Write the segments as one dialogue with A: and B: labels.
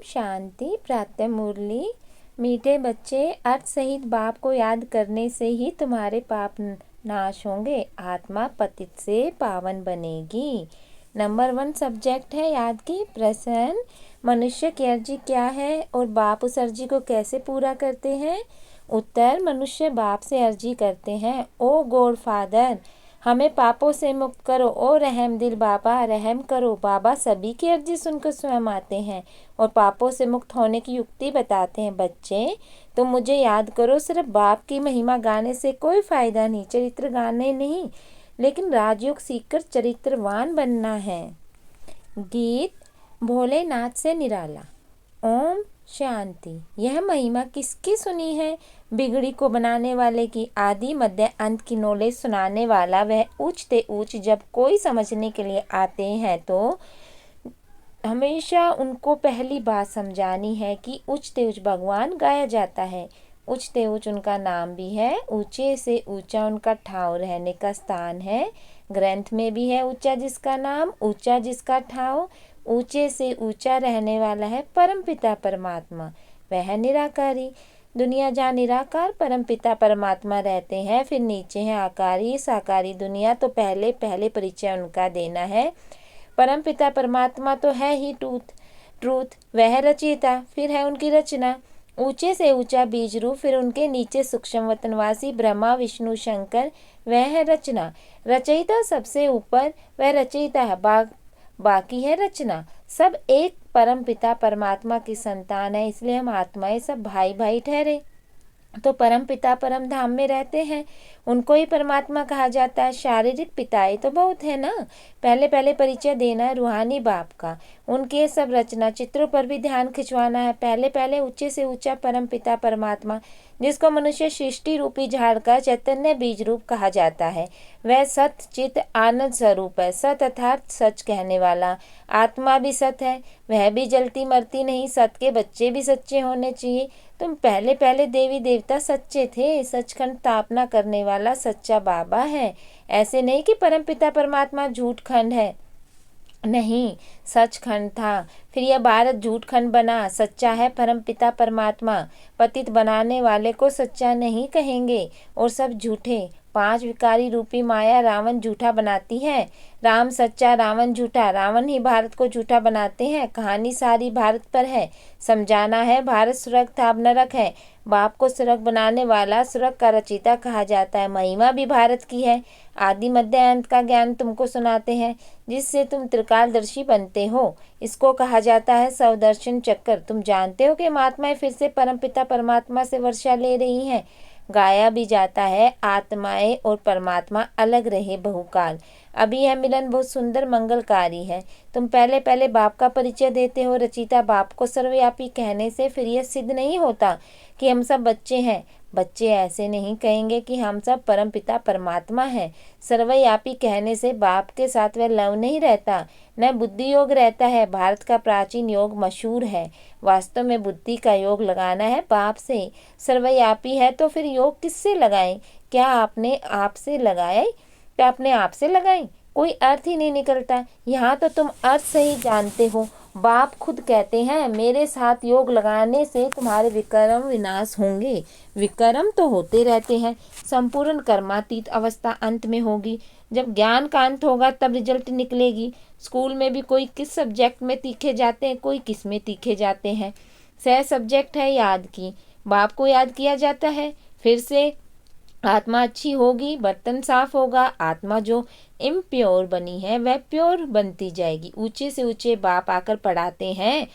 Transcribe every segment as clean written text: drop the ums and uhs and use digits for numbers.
A: शांति। प्रातः मुरली। मीठे बच्चे, अर्थ सहित बाप को याद करने से ही तुम्हारे पाप नाश होंगे, आत्मा पतित से पावन बनेगी। नंबर 1 सब्जेक्ट है याद की प्रश्न। मनुष्य की अर्जी क्या है और बाप उस अर्जी को कैसे पूरा करते हैं? उत्तर, मनुष्य बाप से अर्जी करते हैं, ओ गॉड फादर हमें पापों से मुक्त करो, ओ रहम दिल बाबा रहम करो। बाबा सभी की अर्जी सुनकर स्वयं आते हैं और पापों से मुक्त होने की युक्ति बताते हैं। बच्चे, तुम मुझे याद करो, सिर्फ बाप की महिमा गाने से कोई फायदा नहीं, चरित्र गाने नहीं, लेकिन राजयोग सीखकर चरित्रवान बनना है। गीत भोलेनाथ से निराला। ओम शांति। यह महिमा किसकी सुनी है? बिगड़ी को बनाने वाले की, आदि मध्य अंत की नॉलेज सुनाने वाला। वह ऊंचते ऊंच जब कोई समझने के लिए आते हैं तो हमेशा उनको पहली बात समझानी है कि ऊंचते ऊंच भगवान गाया जाता है। ऊंचते ऊंच उनका नाम भी है, ऊंचे से ऊंचा उनका ठाव रहने का स्थान है। ग्रंथ में भी है, ऊंचा जिसका नाम, ऊंचा जिसका ठाव, ऊंचे से ऊंचा रहने वाला है परमपिता परमात्मा। वह निराकारी। दुनिया जहाँ निराकार परमपिता परमात्मा रहते हैं, फिर नीचे है आकारी साकारी दुनिया, तो पहले पहले परिचय उनका देना है। परमपिता परमात्मा तो है ही ट्रूथ, वह रचयिता, फिर है उनकी रचना। ऊंचे से ऊंचा बीज रूप, फिर उनके नीचे सूक्ष्म वतनवासी ब्रह्मा विष्णु शंकर, वह है रचना। रचयिता सबसे ऊपर, वह रचयिता है, बाकी है रचना। सब एक परम पिता परमात्मा की संतान है, इसलिए हम आत्माएं सब भाई भाई ठहरे। तो परम पिता परम धाम में रहते हैं, उनको ही परमात्मा कहा जाता है। शारीरिक पिताएं तो बहुत है ना, पहले पहले परिचय देना है रूहानी बाप का। उनके सब रचना चित्रों पर भी ध्यान खिंचवाना है। पहले पहले ऊंचे से ऊंचा परम पिता परमात्मा, जिसको मनुष्य सृष्टि रूपी झाड़ का चैतन्य बीज रूप कहा जाता है, वह सत चित आनंद स्वरूप है। सत अर्थात सच कहने वाला। आत्मा भी सत है, वह भी जलती मरती नहीं। सत के बच्चे भी सच्चे होने चाहिए। तुम पहले पहले देवी देवता सच्चे थे, सचखंड स्थापना करने वाला सच्चा बाबा है। ऐसे नहीं कि परमपिता परमात्मा झूठ खंड है, नहीं, सचखंड था, फिर यह भारत झूठ खंड बना। सच्चा है परमपिता परमात्मा, पतित बनाने वाले को सच्चा नहीं कहेंगे, और सब झूठे। 5 विकारी रूपी माया रावण झूठा बनाती है। राम सच्चा, रावण झूठा। रावण ही भारत को झूठा बनाते हैं। कहानी सारी भारत पर है। समझाना है भारत स्वर्ग था, अब नरक है। बाप को स्वर्ग बनाने वाला स्वर्ग का रचयिता कहा जाता है। महिमा भी भारत की है। आदि मध्य अंत का ज्ञान तुमको सुनाते हैं, जिससे तुम त्रिकालदर्शी बनते हो। इसको कहा जाता है सवदर्शन चक्कर। तुम जानते हो कि महात्माएं फिर से परमपिता परमात्मा से वर्षा ले रही हैं। गाया भी जाता है, आत्माएं और परमात्मा अलग रहे बहुकाल। अभी यह मिलन बहुत सुंदर मंगलकारी है। तुम पहले पहले बाप का परिचय देते हो। रचयिता बाप को सर्वव्यापी कहने से फिर यह सिद्ध नहीं होता कि हम सब बच्चे हैं। बच्चे ऐसे नहीं कहेंगे कि हम सब परमपिता परमात्मा हैं। सर्वव्यापी कहने से बाप के साथ वह लव नहीं रहता, न बुद्धि योग रहता है। भारत का प्राचीन योग मशहूर है। वास्तव में बुद्धि का योग लगाना है बाप से। सर्वव्यापी है तो फिर योग किससे लगाएं? क्या आपने आप से लगाए? क्या अपने आप से लगाएं? कोई अर्थ ही नहीं निकलता। यहाँ तो तुम अर्थ से ही जानते हो। बाप खुद कहते हैं, मेरे साथ योग लगाने से तुम्हारे विकर्म विनाश होंगे। विकर्म तो होते रहते हैं। संपूर्ण कर्मातीत अवस्था अंत में होगी। जब ज्ञान का अंत होगा तब रिजल्ट निकलेगी। स्कूल में भी कोई किस सब्जेक्ट में तीखे जाते हैं, कोई किस में तीखे जाते हैं। 6 सब्जेक्ट है याद की। बाप को याद किया जाता है, फिर से आत्मा अच्छी होगी, बर्तन साफ होगा। आत्मा जो इम्प्योर बनी है वह प्योर बनती जाएगी। ऊंचे से ऊंचे बाप आकर पढ़ाते हैं,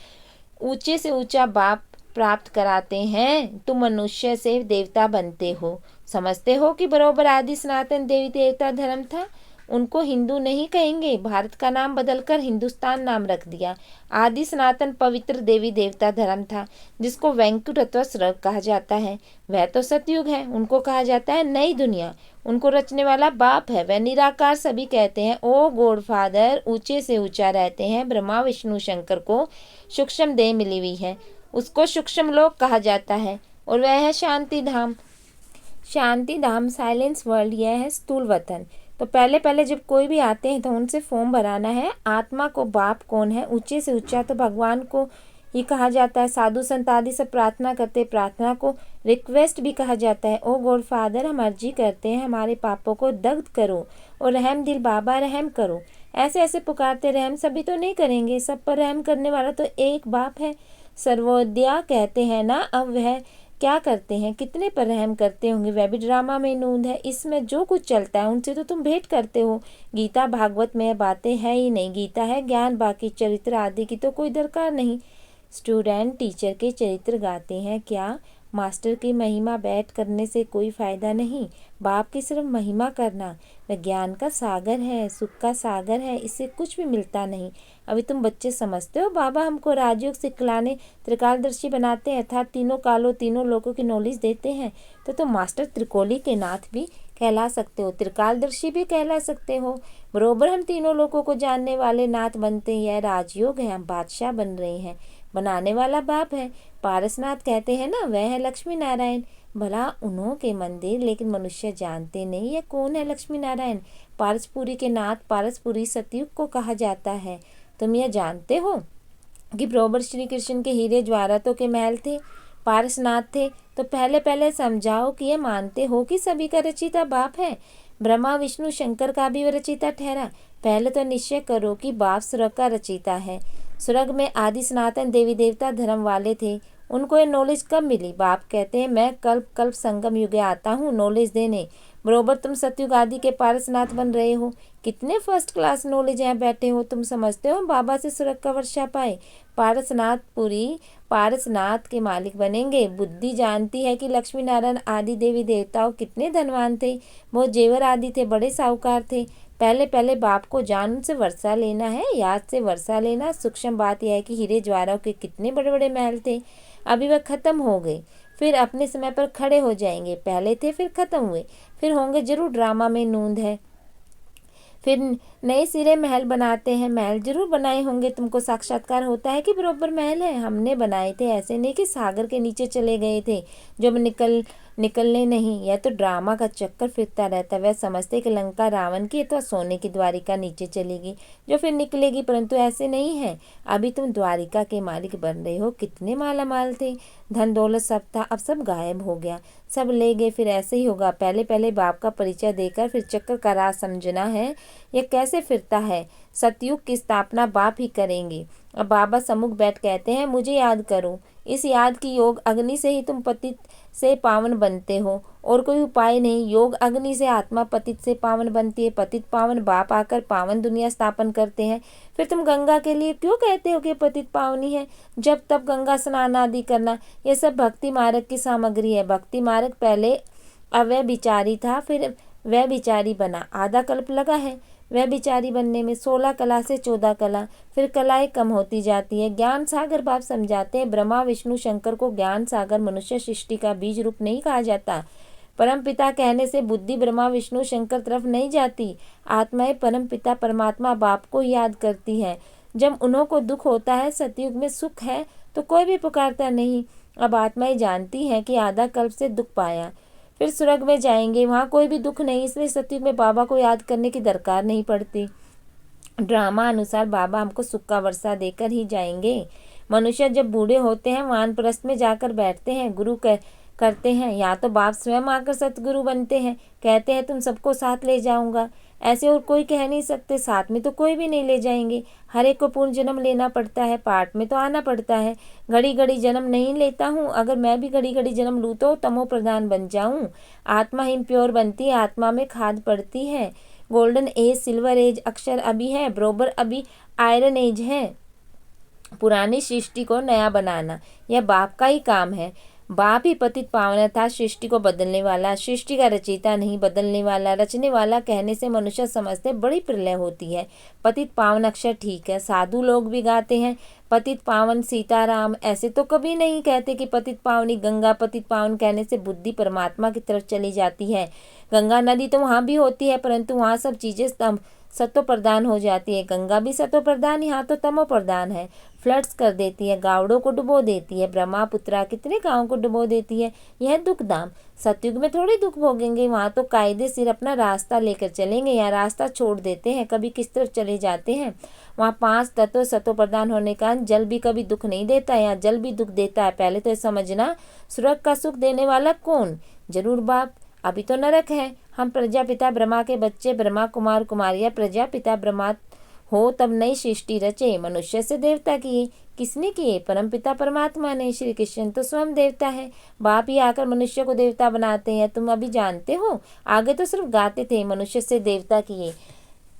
A: ऊंचे से ऊंचा बाप प्राप्त कराते हैं। तुम मनुष्य से देवता बनते हो। समझते हो कि बरोबर आदि सनातन देवी देवता धर्म था। उनको हिंदू नहीं कहेंगे, भारत का नाम बदलकर हिंदुस्तान नाम रख दिया। आदि सनातन पवित्र देवी देवता धर्म था, जिसको वैकुंठ स्वर्ग कहा जाता है। वह तो सतयुग है, उनको कहा जाता है नई दुनिया। उनको रचने वाला बाप है, वह निराकार। सभी कहते हैं ओ गॉड फादर। ऊंचे से ऊंचा रहते हैं। ब्रह्मा विष्णु शंकर को सूक्ष्म देह मिली हुई है, उसको सूक्ष्म लोक कहा जाता है, और वह है शांति धाम। शांति धाम साइलेंस वर्ल्ड, यह है स्थूल वतन। तो पहले पहले जब कोई भी आते हैं तो उनसे फॉर्म भराना है। आत्मा को बाप कौन है? ऊंचे से ऊंचा तो भगवान को ये कहा जाता है। साधु संत आदि सब प्रार्थना करते, प्रार्थना को रिक्वेस्ट भी कहा जाता है। ओ गॉड फादर, हम अर्जी करते हैं हमारे पापों को दग्ध करो और रहम दिल बाबा रहम करो। ऐसे ऐसे पुकारते, रहम सभी तो नहीं करेंगे, सब पर रहम करने वाला तो एक बाप है। सर्वोदया कहते हैं ना, अब वह क्या करते हैं, कितने पर रहम करते होंगे, वह भी ड्रामा में नूंद है। इसमें जो कुछ चलता है उनसे तो तुम भेंट करते हो। गीता भागवत में बातें है ही नहीं, गीता है ज्ञान, बाकी चरित्र आदि की तो कोई दरकार नहीं। स्टूडेंट टीचर के चरित्र गाते हैं क्या? मास्टर की महिमा बैठ करने से कोई फायदा नहीं, बाप की सिर्फ महिमा करना। वह ज्ञान का सागर है, सुख का सागर है, इससे कुछ भी मिलता नहीं। अभी तुम बच्चे समझते हो बाबा हमको राजयोग सिखलाने त्रिकालदर्शी बनाते हैं, अर्थात तीनों कालों तीनों लोगों की नॉलेज देते हैं। तो तुम मास्टर त्रिकोली के नाथ भी कहला सकते हो, त्रिकालदर्शी भी कहला सकते हो। बरोबर हम तीनों लोगों को जानने वाले नाथ बनते हैं। यह राजयोग है, हम बादशाह बन रहे हैं, बनाने वाला बाप है। पारसनाथ कहते हैं ना, वह है लक्ष्मी नारायण। भला उन्हों के मंदिर, लेकिन मनुष्य जानते नहीं ये कौन है लक्ष्मी नारायण। पारसपुरी के नाथ पारसपुरी सतयुग को कहा जाता है। तुम यह जानते हो कि बरोबर श्री कृष्ण के हीरे ज्वारतों के महल थे, पारसनाथ थे। तो पहले पहले समझाओ कि ये मानते हो कि सभी का रचिता बाप है। ब्रह्मा विष्णु शंकर का भी रचिता ठहरा। पहले तो निश्चय करो कि बाप स्वर्ग का रचिता है। स्वर्ग में आदि सनातन देवी देवता धर्म वाले थे, उनको ये नॉलेज कब मिली? बाप कहते हैं मैं कल्प कल्प संगम युगे आता हूँ नॉलेज देने। बरोबर तुम सतयुग आदि के पारसनाथ बन रहे हो। कितने फर्स्ट क्लास नॉलेज यहाँ बैठे हो। तुम समझते हो बाबा से स्वर्ग का वर्षा पाए। पारसनाथपुरी पारसनाथ के मालिक बनेंगे। बुद्धि जानती है कि लक्ष्मी नारायण आदि देवी देवताओं कितने धनवान थे, वो जेवर आदि थे, बड़े साहूकार थे। पहले पहले बाप को जान उनसे वर्षा लेना है, याद से वर्षा लेना। सूक्ष्म बात यह है कि हीरे ज्वारों के कितने बड़े बड़े महल थे, अभी वह खत्म हो गए, फिर अपने समय पर खड़े हो जाएंगे। पहले थे फिर खत्म हुए, फिर होंगे जरूर, ड्रामा में नूंद है। फिर नए सिरे महल बनाते हैं, महल जरूर बनाए होंगे। तुमको साक्षात्कार होता है कि बरोबर महल है, हमने बनाए थे, ऐसे नहीं कि सागर के नीचे चले गए थे जो निकलने नहीं। यह तो ड्रामा का चक्कर फिरता रहता। वह समझते कि लंका रावण की है तो सोने की द्वारिका नीचे चलेगी जो फिर निकलेगी, परंतु ऐसे नहीं है। अभी तुम द्वारिका के मालिक बन रहे हो। कितने माला माल थे, धन दौलत सब था, अब सब गायब हो गया, सब ले गए। फिर ऐसे ही होगा। पहले पहले बाप का परिचय देकर फिर चक्कर का राज समझना है। यह कैसे फिरता है? सतयुग की स्थापना बाप ही करेंगे। अब बाबा सम्मुख बैठ कहते हैं मुझे याद करो। इस याद की योग अग्नि से ही तुम पतित से पावन बनते हो, और कोई उपाय नहीं। योग अग्नि से आत्मा पतित से पावन बनती है, पतित पावन बाप आकर पावन दुनिया स्थापन करते हैं। फिर तुम गंगा के लिए क्यों कहते हो कि पतित पावनी है? जब तब गंगा स्नान आदि करना, यह सब भक्ति मार्ग की सामग्री है। भक्ति मार्ग पहले अवय बिचारी था, फिर वह बिचारी बना, आधा कल्प लगा है वह बिचारी बनने में। 16 कला से 14 कला, फिर कलाएं कम होती जाती है। ज्ञान सागर बाप समझाते हैं। ब्रह्मा विष्णु शंकर को ज्ञान सागर मनुष्य सृष्टि का बीज रूप नहीं कहा जाता। परम पिता कहने से बुद्धि ब्रह्मा विष्णु शंकर तरफ नहीं जाती। आत्माएं परम पिता परमात्मा बाप को याद करती है। जब उन्हों को दुख होता है, सतयुग में सुख है तो कोई भी पुकारता नहीं। अब आत्माएं जानती हैं कि आधा कल्प से दुख पाया, फिर स्वर्ग में जाएंगे, वहाँ कोई भी दुख नहीं, इसलिए सतयुग में बाबा को याद करने की दरकार नहीं पड़ती। ड्रामा अनुसार बाबा हमको सुख का वर्षा देकर ही जाएंगे। मनुष्य जब बूढ़े होते हैं वानप्रस्थ में जाकर बैठते हैं, गुरु करते हैं, या तो बाप स्वयं आकर सतगुरु बनते हैं, कहते हैं तुम सबको साथ ले जाऊंगा। ऐसे और कोई कह नहीं सकते, साथ में तो कोई भी नहीं ले जाएंगे। हर एक को पूर्ण जन्म लेना पड़ता है, पाठ में तो आना पड़ता है। घड़ी घड़ी जन्म नहीं लेता हूँ, अगर मैं भी घड़ी घड़ी जन्म लूँ तो तमो प्रधान बन जाऊँ। आत्मा ही प्योर बनती है, आत्मा में खाद पड़ती है। गोल्डन एज सिल्वर एज अक्षर अभी है, बरोबर अभी आयरन एज है। पुरानी सृष्टि को नया बनाना यह बाप का ही काम है। बाप ही पतित पावन था, सृष्टि को बदलने वाला, सृष्टि का रचयिता नहीं, बदलने वाला। रचने वाला कहने से मनुष्य समझते बड़ी प्रलय होती है। पतित पावन अक्षर ठीक है, साधु लोग भी गाते हैं पतित पावन सीताराम, ऐसे तो कभी नहीं कहते कि पतित पावनी गंगा। पतित पावन कहने से बुद्धि परमात्मा की तरफ चली जाती है। गंगा नदी तो वहाँ भी होती है, परंतु वहाँ सब चीज़ें सतो प्रधान हो जाती है। गंगा भी सतो प्रधान, यहाँ तो तमो प्रधान है। फ्लड्स कर देती है, गावड़ों को डुबो देती है। ब्रह्मपुत्रा कितने गाँव को डुबो देती है। यह दुख धाम। सतयुग में थोड़ी दुख भोगेंगे, वहाँ तो कायदे सिर अपना रास्ता लेकर चलेंगे। यहाँ रास्ता छोड़ देते हैं, कभी किस तरफ चले जाते हैं। वहाँ 5 तत्व सतो प्रधान होने का जल भी कभी दुख नहीं देता, यहाँ जल भी दुख देता है। पहले तो समझना, स्वर्ग का सुख देने वाला कौन? जरूर बाप। अभी तो नरक है। हम प्रजापिता ब्रह्मा के बच्चे, ब्रह्मा कुमार कुमारियाँ प्रजापिता ब्रह्मा हो तब नई सृष्टि रचे। मनुष्य से देवता किए, किसने किए? परमपिता परमात्मा ने। श्री कृष्ण तो स्वयं देवता है। बाप ही आकर मनुष्य को देवता बनाते हैं। तुम अभी जानते हो, आगे तो सिर्फ गाते थे मनुष्य से देवता किए,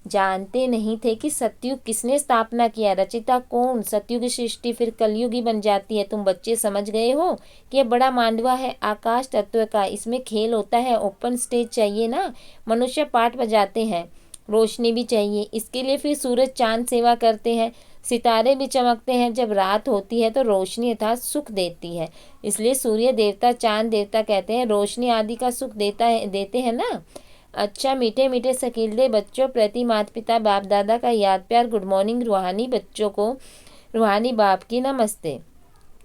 A: जानते नहीं थे कि सतयुग किसने स्थापना किया, रचिता कौन। सतयुग सृष्टि फिर कलयुग ही बन जाती है। तुम बच्चे समझ गए हो कि यह बड़ा मांडवा है आकाश तत्व का, इसमें खेल होता है। ओपन स्टेज चाहिए ना, मनुष्य पाठ बजाते हैं, रोशनी भी चाहिए। इसके लिए फिर सूरज चांद सेवा करते हैं, सितारे भी चमकते हैं। जब रात होती है तो रोशनी अर्थात सुख देती है, इसलिए सूर्य देवता चांद देवता कहते हैं। रोशनी आदि का सुख देते हैं ना। अच्छा मीठे मीठे सकीले बच्चों प्रति माता पिता बाप दादा का याद प्यार, गुड मॉर्निंग। रूहानी बच्चों को रूहानी बाप की नमस्ते।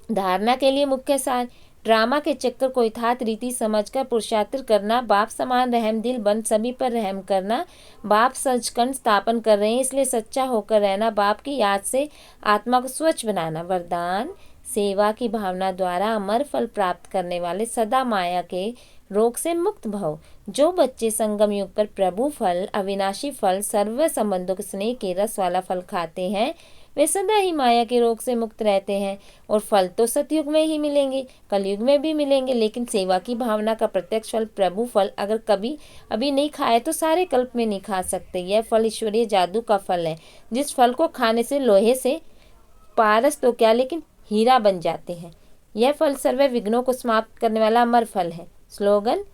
A: धारणा के लिए मुख्य सार, ड्रामा के चक्कर को यथार्थ रीति समझकर पुरुषार्थ करना, बाप समान रहम दिल बन सभी पर रहम करना। बाप सचखंड स्थापन कर रहे हैं, इसलिए सच्चा होकर रहना। बाप की याद से आत्मा को स्वच्छ बनाना। वरदान, सेवा की भावना द्वारा अमर फल प्राप्त करने वाले सदा माया के रोग से मुक्त भव। जो बच्चे संगम युग पर प्रभु फल, अविनाशी फल, सर्व संबंधों के स्नेह के रस वाला फल खाते हैं, वे सदा ही माया के रोग से मुक्त रहते हैं। और फल तो सतयुग में ही मिलेंगे, कलयुग में भी मिलेंगे, लेकिन सेवा की भावना का प्रत्यक्ष फल प्रभु फल अगर कभी अभी नहीं खाए तो सारे कल्प में नहीं खा सकते। यह फल ईश्वरीय जादू का फल है, जिस फल को खाने से लोहे से पारस तो क्या लेकिन हीरा बन जाते हैं। यह फल सर्व विघ्नों को समाप्त करने वाला अमर फल है। स्लोगन,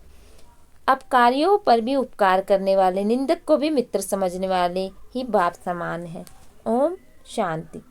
A: अपकारियों पर भी उपकार करने वाले, निंदक को भी मित्र समझने वाले ही बाप समान है। ओम शांति।